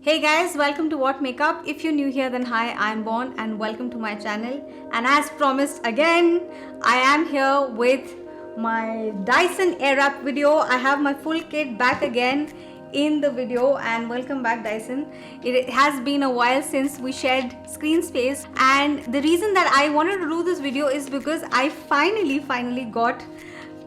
Hey guys, welcome to What Makeup. If you're new here, then hi, I'm Bon and welcome to my channel. And as promised again, I am here with my Dyson Airwrap video. I have my full kit back again in the video, and welcome back Dyson. It has been a while since we shared screen space, and the reason that I wanted to do this video is because I finally got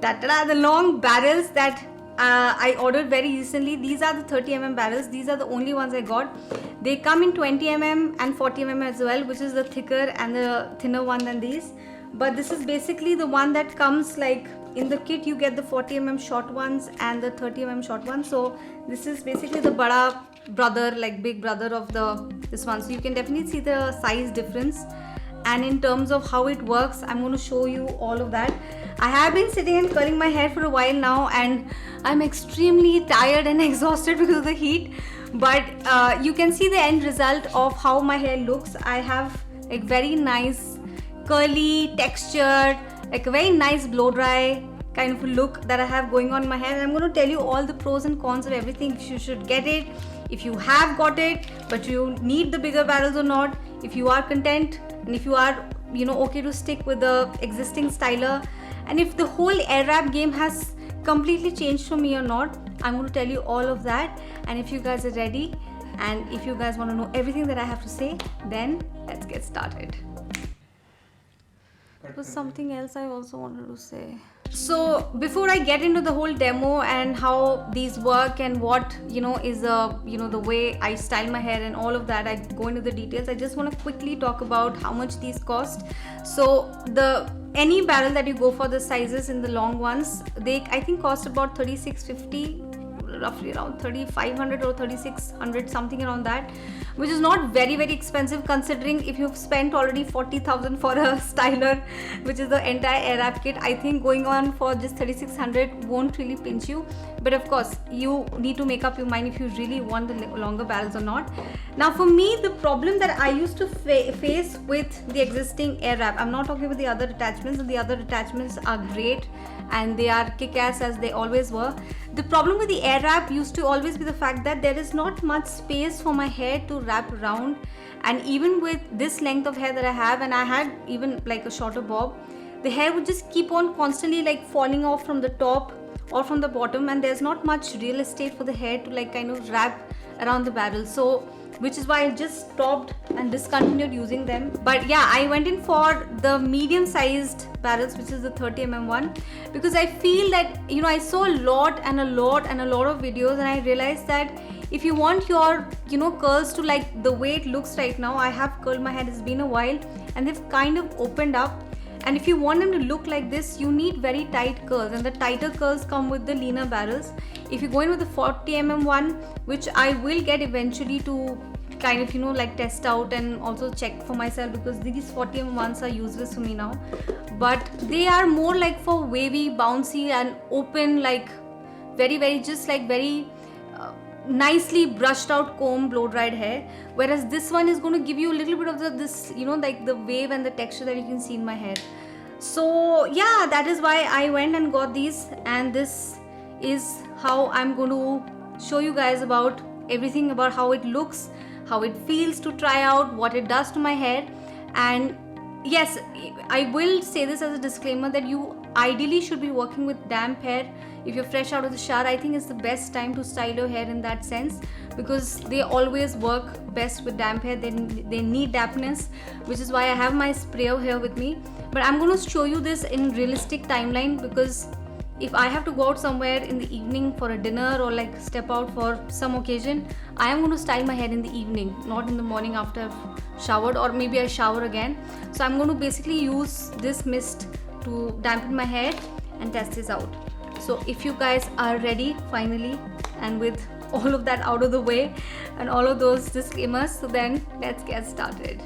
the long barrels that I ordered very recently. These are the 30 barrels. These are the only ones I got. They come in 20 and 40 as well, which is the thicker and the thinner one than these. But this is basically the one that comes like in the kit. You get the 40 short ones and the 30 short ones. So this is basically the bada brother, like big brother of this one. So you can definitely see the size difference. And in terms of how it works, I'm going to show you all of that. I have been sitting and curling my hair for a while now, and I'm extremely tired and exhausted because of the heat, but you can see the end result of how my hair looks. I have a very nice curly textured, like a very nice blow dry kind of look that I have going on my hair, and I'm going to tell you all the pros and cons of everything. If you should get it, if you have got it but you need the bigger barrels or not, if you are content, and if you are okay to stick with the existing styler, and if the whole Airwrap game has completely changed for me or not. I'm going to tell you all of that. And if you guys are ready, and if you guys want to know everything that I have to say, then let's get started. There was something else I also wanted to say. So before I get into the whole demo and how these work and what is the way I style my hair and all of that, I go into the details. I just want to quickly talk about how much these cost. So any barrel that you go for, the sizes in the long ones, they I think cost about 3650, roughly around 3500 or 3600, something around that, which is not very expensive considering if you've spent already 40,000 for a styler, which is the entire Airwrap kit. I think going on for just 3600 won't really pinch you, but of course you need to make up your mind if you really want the longer barrels or not. Now for me, the problem that I used to face with the existing Airwrap, I'm not talking about the other attachments, and the other attachments are great and they are kick-ass as they always were. The problem with the Airwrap used to always be the fact that there is not much space for my hair to wrap around, and even with this length of hair that I have, and I had even like a shorter bob, the hair would just keep on constantly like falling off from the top or from the bottom, and there's not much real estate for the hair to like kind of wrap around the barrel. So which is why I just stopped and discontinued using them. But yeah, I went in for the medium sized barrels, which is the 30 one, because I feel that I saw a lot of videos, and I realized that if you want your curls to like the way it looks right now, I have curled my hair, it's been a while, and they've kind of opened up. And if you want them to look like this, you need very tight curls, and the tighter curls come with the leaner barrels. If you go in with the 40 one, which I will get eventually to kind of like test out and also check for myself, because these 40 ones are useless for me now, but they are more like for wavy, bouncy and open, like very just like very nicely brushed out comb blow dried hair, whereas this one is going to give you a little bit of this like the wave and the texture that you can see in my hair. So yeah, that is why I went and got these, and this is how I'm going to show you guys about everything about how it looks, how it feels to try out, what it does to my hair. And yes, I will say this as a disclaimer that you ideally should be working with damp hair. If you're fresh out of the shower, I think it's the best time to style your hair in that sense, because they always work best with damp hair. They need dampness, which is why I have my sprayer here with me. But I'm going to show you this in realistic timeline, because if I have to go out somewhere in the evening for a dinner or like step out for some occasion, I am going to style my hair in the evening, not in the morning after I've showered, or maybe I shower again. So I'm going to basically use this mist to dampen my hair and test this out. So if you guys are ready finally, and with all of that out of the way and all of those disclaimers, so then let's get started.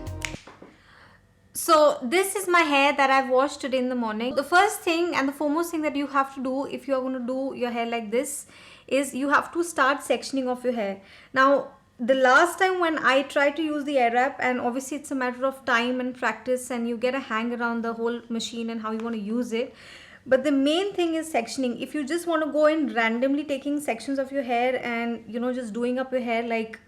So this is my hair that I've washed today in the morning. The first thing and the foremost thing that you have to do if you're going to do your hair like this is you have to start sectioning off your hair. Now the last time when I tried to use the Airwrap, and obviously it's a matter of time and practice, and you get a hang around the whole machine and how you want to use it. But the main thing is sectioning. If you just want to go in randomly taking sections of your hair and just doing up your hair like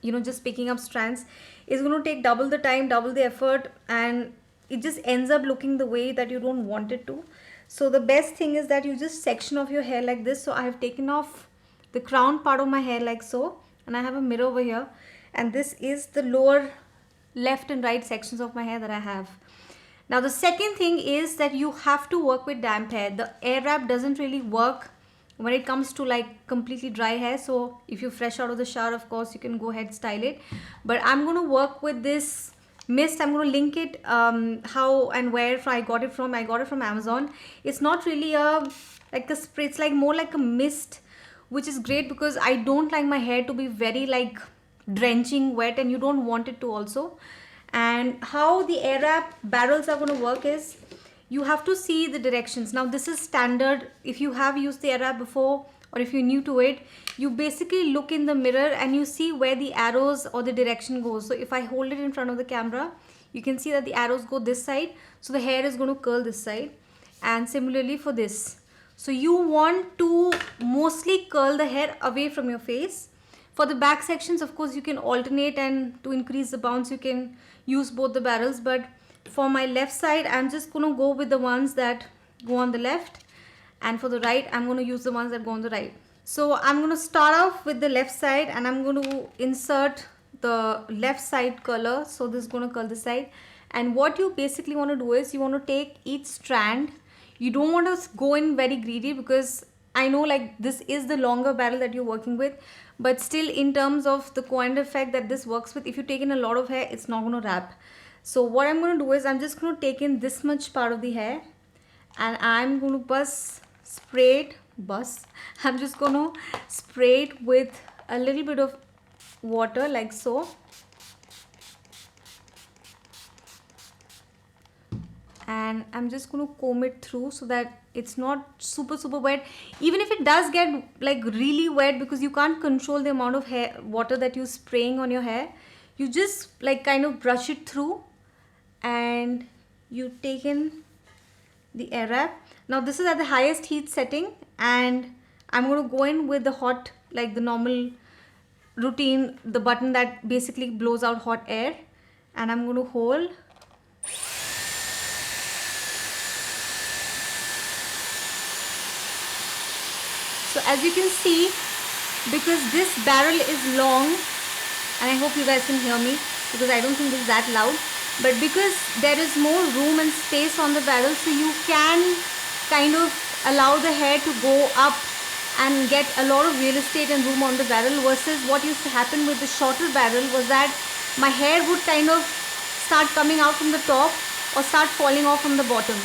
just picking up strands is going to take double the time, double the effort, and it just ends up looking the way that you don't want it to. So the best thing is that you just section off your hair like this. So I have taken off the crown part of my hair like so, and I have a mirror over here, and this is the lower left and right sections of my hair that I have. Now the second thing is that you have to work with damp hair. The air wrap doesn't really work when it comes to like completely dry hair. So if you're fresh out of the shower, of course you can go ahead style it, but I'm going to work with this mist. I'm going to link it how and where I got it from. I got it from Amazon. It's not really a like a spray, it's like more like a mist, which is great because I don't like my hair to be very like drenching wet, and you don't want it to also. And how the air wrap barrels are going to work is you have to see the directions. Now this is standard. If you have used the air wrap before, or if you're new to it, you basically look in the mirror and you see where the arrows or the direction goes. So if I hold it in front of the camera, you can see that the arrows go this side, so the hair is going to curl this side. And similarly for this, so you want to mostly curl the hair away from your face. For the back sections, of course, you can alternate, and to increase the bounce you can use both the barrels, but for my left side I'm just going to go with the ones that go on the left, and for the right I'm going to use the ones that go on the right. So I'm going to start off with the left side, and I'm going to insert the left side curler. So this is going to curl this side, and what you basically want to do is you want to take each strand. You don't want to go in very greedy, because I know like this is the longer barrel that you're working with, but still in terms of the coordinate effect that this works with, if you take in a lot of hair, it's not going to wrap. So what I'm going to do is I'm just going to take in this much part of the hair, and I'm going to I'm just going to spray it with a little bit of water like so. And I'm just going to comb it through so that it's not super wet. Even if it does get like really wet, because you can't control the amount of hair water that you're spraying on your hair, you just like kind of brush it through and you take in the air wrap. Now this is at the highest heat setting, and I'm going to go in with the hot, like the normal routine, the button that basically blows out hot air, and I'm going to hold. So as you can see, because this barrel is long, and I hope you guys can hear me because I don't think this is that loud, but because there is more room and space on the barrel, so you can kind of allow the hair to go up and get a lot of real estate and room on the barrel, versus what used to happen with the shorter barrel was that my hair would kind of start coming out from the top or start falling off from the bottom,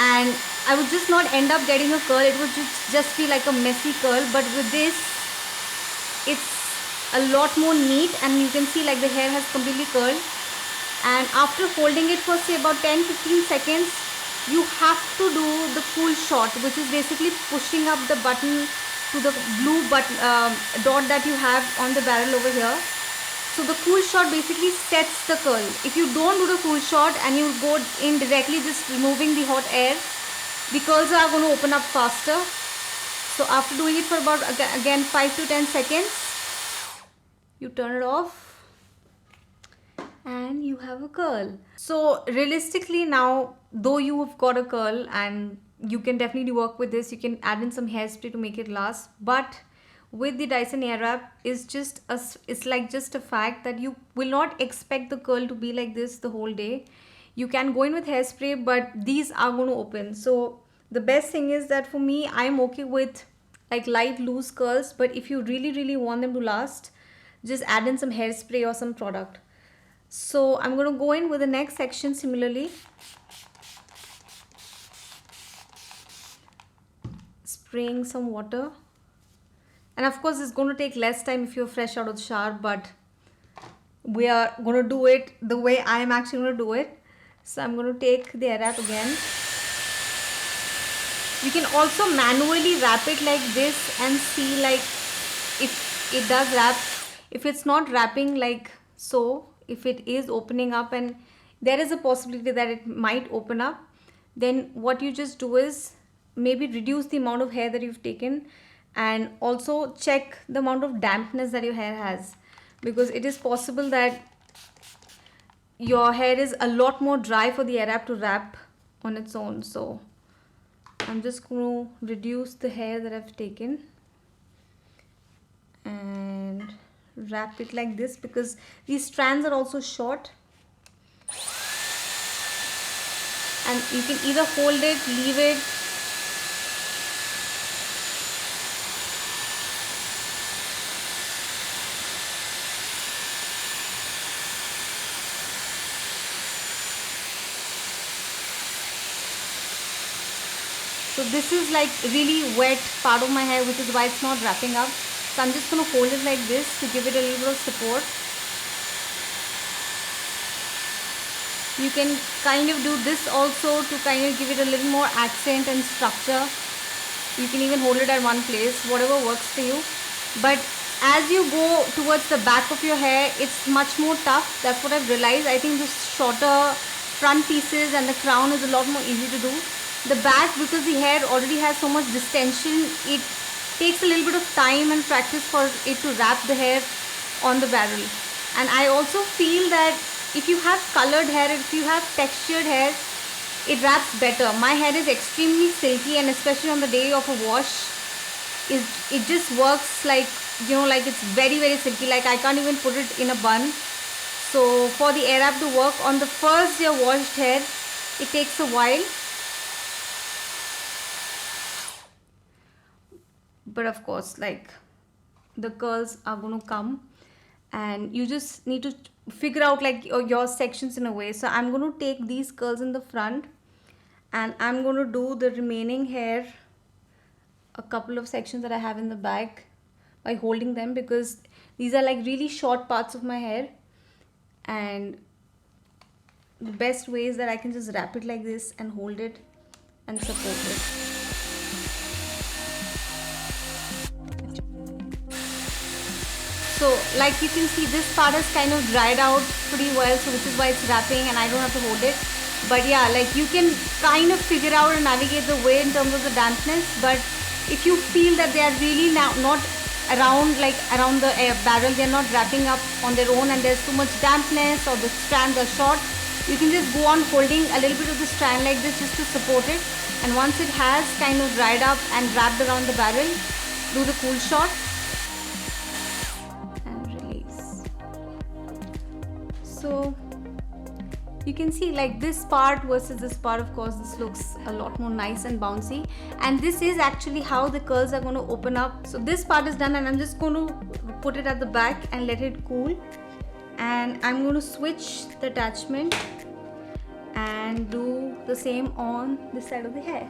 and I would just not end up getting a curl. It would just be like a messy curl. But with this, it's a lot more neat, and you can see like the hair has completely curled. And after holding it for say about 10-15 seconds, you have to do the cool shot, which is basically pushing up the button to the blue button dot that you have on the barrel over here. So the cool shot basically sets the curl. If you don't do the cool shot and you go in directly just removing the hot air, the curls are going to open up faster. So after doing it for about again 5 to 10 seconds, you turn it off and you have a curl. So realistically now, though you've got a curl and you can definitely work with this, you can add in some hairspray to make it last, but with the Dyson Airwrap it's like just a fact that you will not expect the curl to be like this the whole day. You can go in with hairspray, but these are going to open. So the best thing is that for me, I'm okay with like light loose curls, but if you really want them to last, just add in some hairspray or some product. So I'm going to go in with the next section similarly. Spraying some water. And of course it's going to take less time if you're fresh out of the shower, but we are going to do it the way I am actually going to do it. So I'm going to take the Airwrap again. You can also manually wrap it like this and see like if it does wrap. If it's not wrapping like so, if it is opening up and there is a possibility that it might open up, then what you just do is maybe reduce the amount of hair that you've taken, and also check the amount of dampness that your hair has. because it is possible that your hair is a lot more dry for the air wrap to wrap on its own. So I'm just going to reduce the hair that I've taken and wrap it like this, because these strands are also short, and you can either hold it, leave it. So this is like really wet part of my hair, which is why it's not wrapping up. So I'm just going to hold it like this to give it a little bit of support. You can kind of do this also to kind of give it a little more accent and structure. You can even hold it at one place, whatever works for you. But as you go towards the back of your hair, it's much more tough. That's what I've realized. I think the shorter front pieces and the crown is a lot more easy to do. The back, because the hair already has so much distension, it takes a little bit of time and practice for it to wrap the hair on the barrel. And I also feel that if you have colored hair, if you have textured hair, it wraps better. My hair is extremely silky, and especially on the day of a wash, it just works like, you know, like it's very, very silky. Like I can't even put it in a bun. So for the air wrap to work on the first your washed hair, it takes a while. But of course, like, the curls are going to come, and you just need to figure out like your sections in a way. So I'm going to take these curls in the front, and I'm going to do the remaining hair, a couple of sections that I have in the back, by holding them, because these are like really short parts of my hair, and the best way is that I can just wrap it like this and hold it and support it. So like you can see, this part is kind of dried out pretty well, so which is why it's wrapping and I don't have to hold it. But yeah, like you can kind of figure out and navigate the way in terms of the dampness. But if you feel that they are really now not around, like around the barrel, they're not wrapping up on their own and there's too much dampness or the strands are short, you can just go on holding a little bit of the strand like this just to support it. And once it has kind of dried up and wrapped around the barrel, do the cool shot and release. So you can see like this part versus this part, of course this looks a lot more nice and bouncy, and this is actually how the curls are going to open up. So this part is done, and I'm just going to put it at the back and let it cool, and I'm going to switch the attachment and do the same on this side of the hair.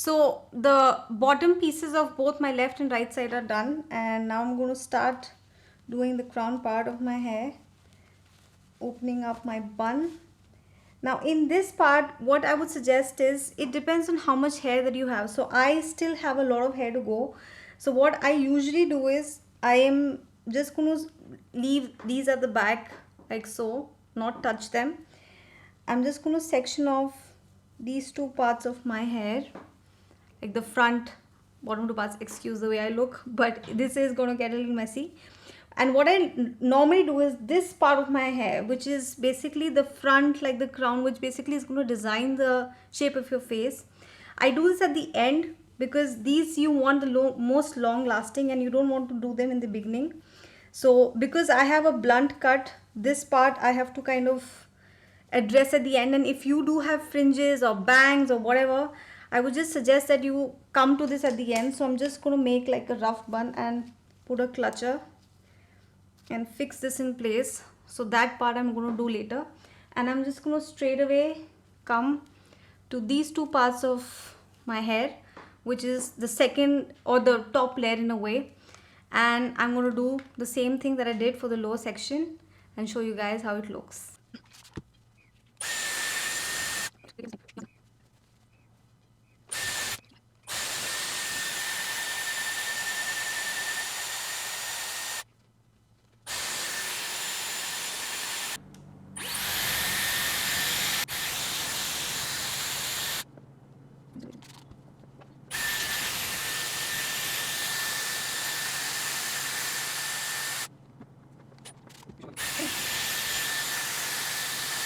So the bottom pieces of both my left and right side are done, and now I'm going to start doing the crown part of my hair, opening up my bun. Now in this part, what I would suggest is, it depends on how much hair that you have. So I still have a lot of hair to go. So what I usually do is, I am just going to leave these at the back like so, not touch them. I'm just going to section off these two parts of my hair, like the front bottom two parts. Excuse the way I look, but this is going to get a little messy. And what I normally do is, this part of my hair, which is basically the front, like the crown, which basically is going to design the shape of your face, I do this at the end, because these you want the most long lasting, and you don't want to do them in the beginning. So because I have a blunt cut, this part I have to kind of address at the end. And if you do have fringes or bangs or whatever, I would just suggest that you come to this at the end. So I'm just going to make like a rough bun and put a clutcher and fix this in place. So that part I'm going to do later, and I'm just going to straight away come to these two parts of my hair, which is the second or the top layer in a way, and I'm going to do the same thing that I did for the lower section and show you guys how it looks.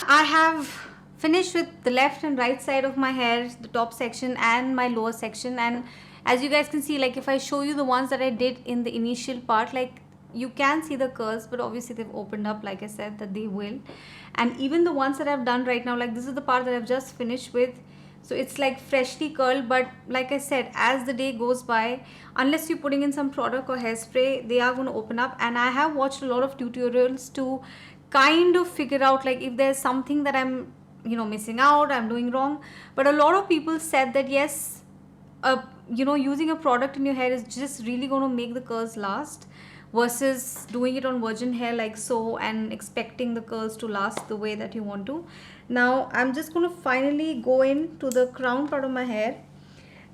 I have finished with the left and right side of my hair, the top section and my lower section. And as you guys can see, like if I show you the ones that I did in the initial part, like you can see the curls, but obviously they've opened up, like I said that they will. And even the ones that I've done right now, like this is the part that I've just finished with, so it's like freshly curled. But like I said, as the day goes by, unless you're putting in some product or hairspray, they are going to open up. And I have watched a lot of tutorials to kind of figure out like if there's something that I'm missing out, I'm doing wrong. But a lot of people said that yes, using a product in your hair is just really going to make the curls last, versus doing it on virgin hair like so and expecting the curls to last the way that you want to. Now I'm just going to finally go into the crown part of my hair.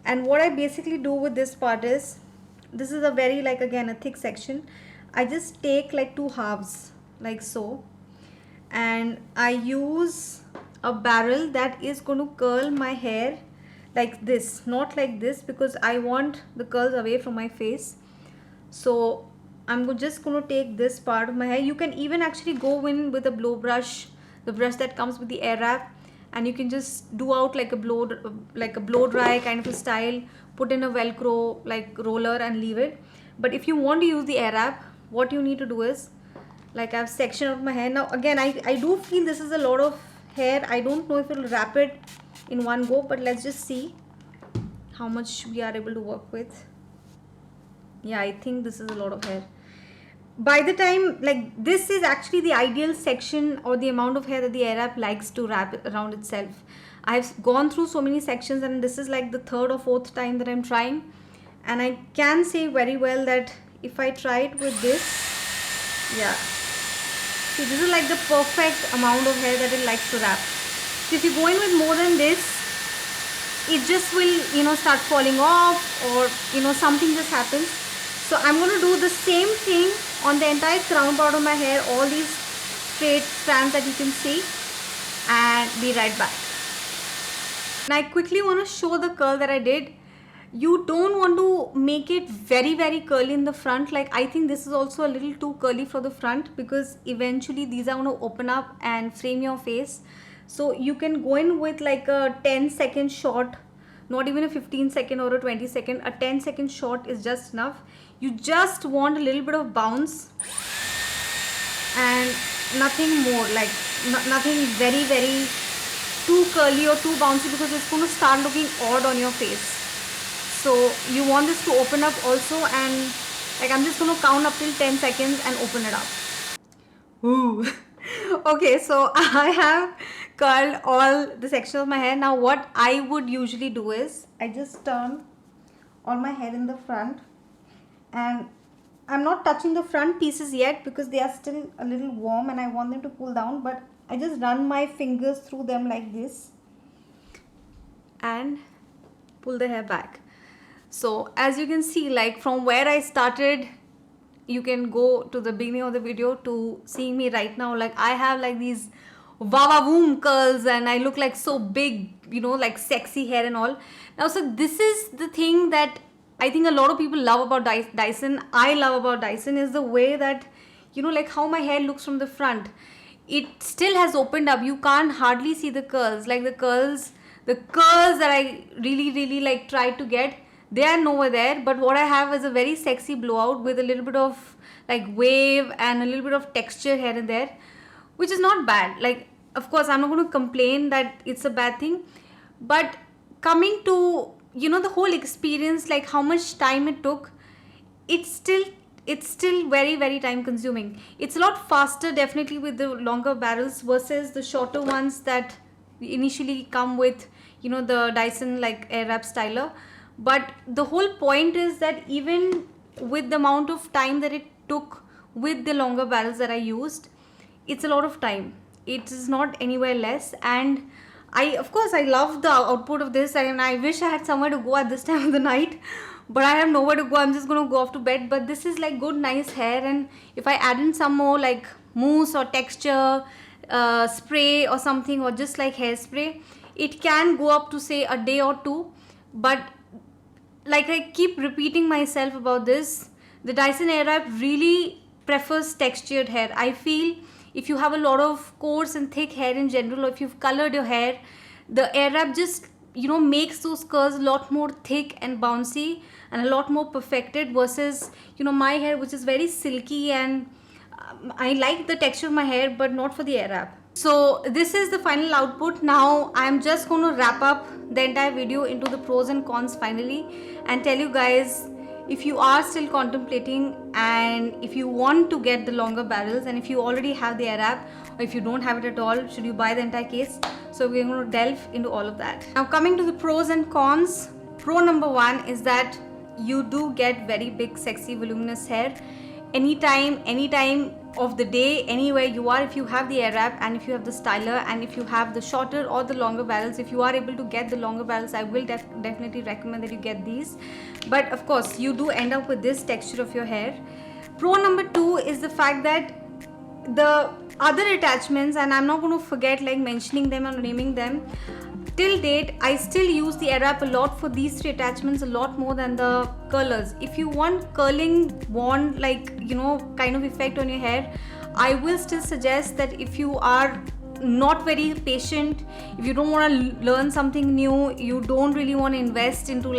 And what I basically do with this part is, this is a very, like, again, a thick section. I just take like two halves like so, and I use a barrel that is going to curl my hair like this, not like this, because I want the curls away from my face. So I'm just going to take this part of my hair. You can even actually go in with a blow brush, the brush that comes with the air wrap, and you can just do out like a blow dry kind of a style, put in a velcro like roller and leave it. But if you want to use the air wrap, what you need to do is, like, I have section of my hair. Now again, I do feel this is a lot of hair. I don't know if it will wrap it in one go, but let's just see how much we are able to work with. Yeah, I think this is a lot of hair. By the time, like, this is actually the ideal section or the amount of hair that the air wrap likes to wrap around itself. I've gone through so many sections, and this is like the third or fourth time that I'm trying, and I can say very well that if I try it with this, yeah, see, this is like the perfect amount of hair that it likes to wrap. So if you go in with more than this, it just will start falling off, or something just happens. So I'm going to do the same thing on the entire crown part of my hair, all these straight strands that you can see, and be right back. Now I quickly want to show the curl that I did. You don't want to make it very, very curly in the front. Like, I think this is also a little too curly for the front, because eventually these are going to open up and frame your face. So you can go in with like a 10-second shot, not even a 15-second or a 20-second. A 10-second shot is just enough. You just want a little bit of bounce and nothing more, like nothing very, very too curly or too bouncy, because it's going to start looking odd on your face. So you want this to open up also, and like I'm just going to count up till 10 seconds and open it up. Ooh. Okay, so I have curled all the sections of my hair. Now what I would usually do is, I just turn all my hair in the front, and I'm not touching the front pieces yet because they are still a little warm and I want them to cool down, but I just run my fingers through them like this and pull the hair back. So as you can see, like from where I started, you can go to the beginning of the video to seeing me right now. Like I have like these wavavoom curls and I look like so big, like sexy hair and all. Now, so this is the thing that I think a lot of people love about Dyson. I love about Dyson is the way that, like how my hair looks from the front. It still has opened up. You can't hardly see the curls. Like the curls that I really, really like tried to get, they are nowhere there. But what I have is a very sexy blowout with a little bit of like wave and a little bit of texture here and there, which is not bad. Like, of course, I'm not going to complain that it's a bad thing. But coming to, the whole experience, like how much time it took, it's still very, very time consuming. It's a lot faster definitely with the longer barrels versus the shorter ones that initially come with, the Dyson like Airwrap styler. But the whole point is that even with the amount of time that it took with the longer barrels that I used, it's a lot of time. It is not anywhere less. And of course I love the output of this, and I wish I had somewhere to go at this time of the night, but I have nowhere to go. I'm just going to go off to bed. But this is like good, nice hair, and if I add in some more like mousse or texture spray or something, or just like hairspray, it can go up to say a day or two. But like I keep repeating myself about this, the Dyson Airwrap really prefers textured hair. I feel if you have a lot of coarse and thick hair in general, or if you've colored your hair, the air wrap just makes those curls a lot more thick and bouncy and a lot more perfected, versus my hair, which is very silky, and I like the texture of my hair, but not for the air wrap. So this is the final output. Now I'm just going to wrap up the entire video into the pros and cons finally, and tell you guys, if you are still contemplating and if you want to get the longer barrels, and if you already have the air wrap, or if you don't have it at all, should you buy the entire case? So we're going to delve into all of that. Now coming to the pros and cons. Pro number 1 is that you do get very big, sexy, voluminous hair anytime of the day, anywhere you are. If you have the air wrap, and if you have the styler, and if you have the shorter or the longer barrels, if you are able to get the longer barrels, I will definitely recommend that you get these. But of course you do end up with this texture of your hair. Pro number 2 is the fact that the other attachments, and I'm not going to forget like mentioning them and naming them, till date I still use the air wrap a lot for these 3 attachments, a lot more than the curlers. If you want curling wand kind of effect on your hair, I will still suggest that if you are not very patient, if you don't want to learn something new, you don't really want to invest into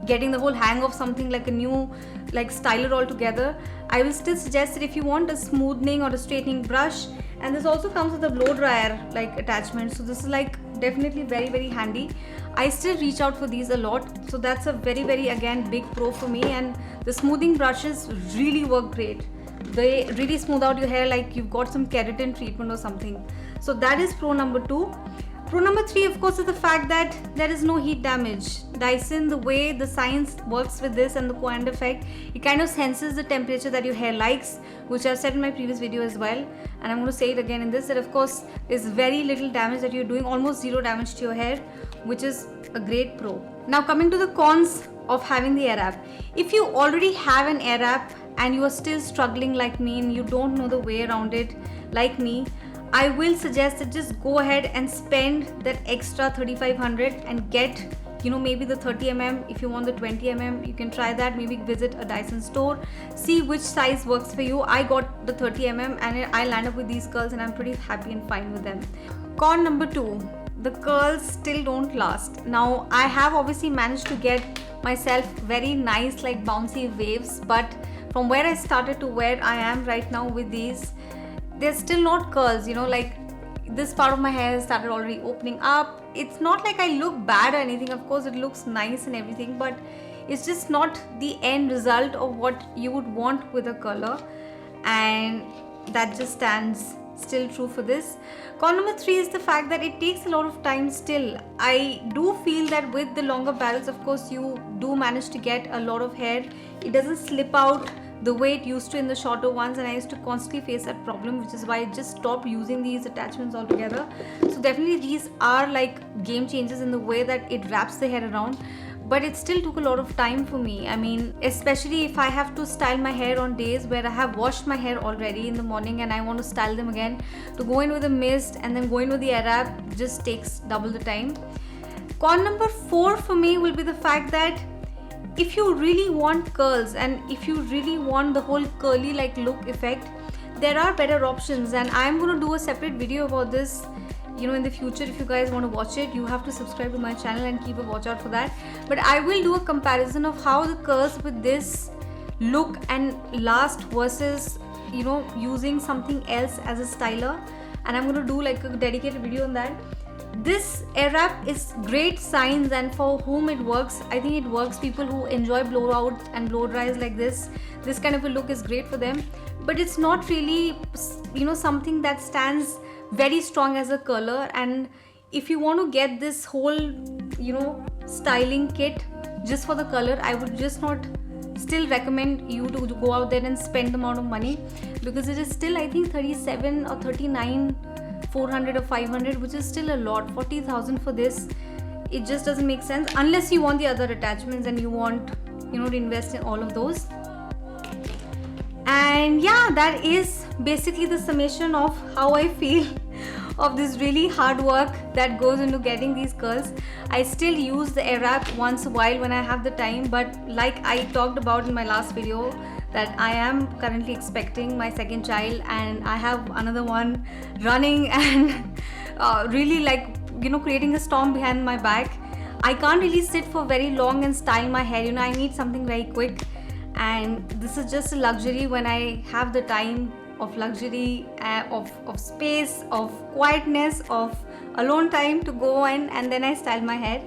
getting the whole hang of something like a new styler altogether, I will still suggest that if you want a smoothing or a straightening brush, and this also comes with a blow dryer attachment, so this is definitely very, very handy. I still reach out for these a lot, so that's a very, very again big pro for me. And the smoothing brushes really work great. They really smooth out your hair like you've got some keratin treatment or something. So that is pro number 2. Pro number 3, of course, is the fact that there is no heat damage. Dyson, the way the science works with this and the Coanda effect, it kind of senses the temperature that your hair likes, which I've said in my previous video as well, and I'm going to say it again in this, that of course there's very little damage that you're doing, almost zero damage to your hair, which is a great pro. Now coming to the cons of having the air wrap. If you already have an air wrap and you are still struggling like me and you don't know the way around it like me, I will suggest that just go ahead and spend that extra 3500 and get maybe the 30mm. If you want the 20mm, you can try that. Maybe visit a Dyson store, see which size works for you. I got the 30mm and I land up with these curls and I'm pretty happy and fine with them. Con number 2, the curls still don't last. Now I have obviously managed to get myself very nice bouncy waves, but from where I started to where I am right now with these, they're still not curls, this part of my hair started already opening up. It's not like I look bad or anything, of course it looks nice and everything, but it's just not the end result of what you would want with a curler, and that just stands still true for this. Con number 3 is the fact that it takes a lot of time still. I do feel that with the longer barrels, of course you do manage to get a lot of hair. It doesn't slip out the way it used to in the shorter ones, and I used to constantly face that problem, which is why I just stopped using these attachments altogether. So definitely these are game changers in the way that it wraps the hair around, but it still took a lot of time for me. I mean, especially if I have to style my hair on days where I have washed my hair already in the morning and I want to style them again, to go in with a mist and then go in with the air wrap just takes double the time. Con number 4 for me will be the fact that if you really want curls and if you really want the whole curly look effect, there are better options, and I'm going to do a separate video about this in the future. If you guys want to watch it, you have to subscribe to my channel and keep a watch out for that. But I will do a comparison of how the curls with this look and last versus using something else as a styler, and I'm going to do a dedicated video on that. This air wrap is great science, and for whom it works, I think it works. People who enjoy blowout and blow dries like this kind of a look is great for them, but it's not really something that stands very strong as a curler. And if you want to get this whole styling kit just for the color, I would just not still recommend you to go out there and spend the amount of money, because it is still I think 37 or 39 400 or 500, which is still a lot. 40,000 for this, it just doesn't make sense unless you want the other attachments and you want to invest in all of those. And yeah, that is basically the summation of how I feel of this really hard work that goes into getting these curls. I still use the air wrap once a while when I have the time, but like I talked about in my last video, that I am currently expecting my second child, and I have another one running and really like, you know, creating a storm behind my back. I can't really sit for very long and style my hair, you know, I need something very quick, and this is just a luxury when I have the time of luxury, of space, of quietness, of alone time to go and then I style my hair.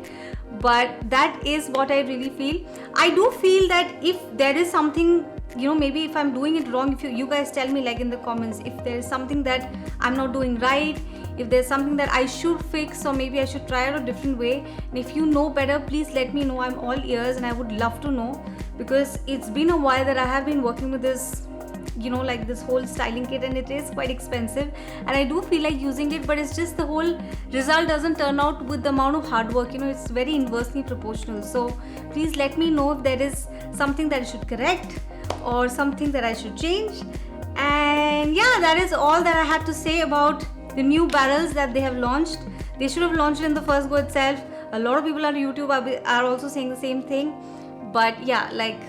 But that is what I really feel. I do feel that if there is something, you know, maybe if I'm doing it wrong, if you guys tell me like in the comments, if there is something that I'm not doing right, if there's something that I should fix, or maybe I should try it a different way, and if you know better, please let me know. I'm all ears and I would love to know, because it's been a while that I have been working with this, you know, like this whole styling kit, and it is quite expensive and I do feel like using it, but it's just the whole result doesn't turn out with the amount of hard work, you know, it's very inversely proportional. So please let me know if there is something that I should correct or something that I should change. And yeah, that is all that I had to say about the new barrels that they have launched. They should have launched it in the first go itself. A lot of people on YouTube are also saying the same thing, but yeah, like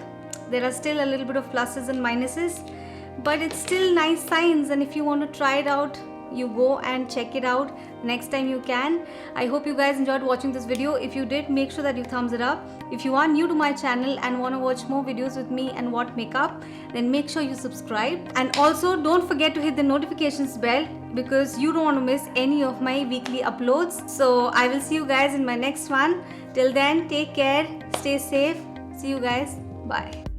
there are still a little bit of pluses and minuses, but it's still nice signs, and if you want to try it out, you go and check it out next time you can. I hope you guys enjoyed watching this video. If you did, make sure that you thumbs it up. If you are new to my channel and want to watch more videos with me and what makeup, then make sure you subscribe, and also don't forget to hit the notifications bell, because you don't want to miss any of my weekly uploads. So I will see you guys in my next one. Till then, take care, stay safe, see you guys, bye.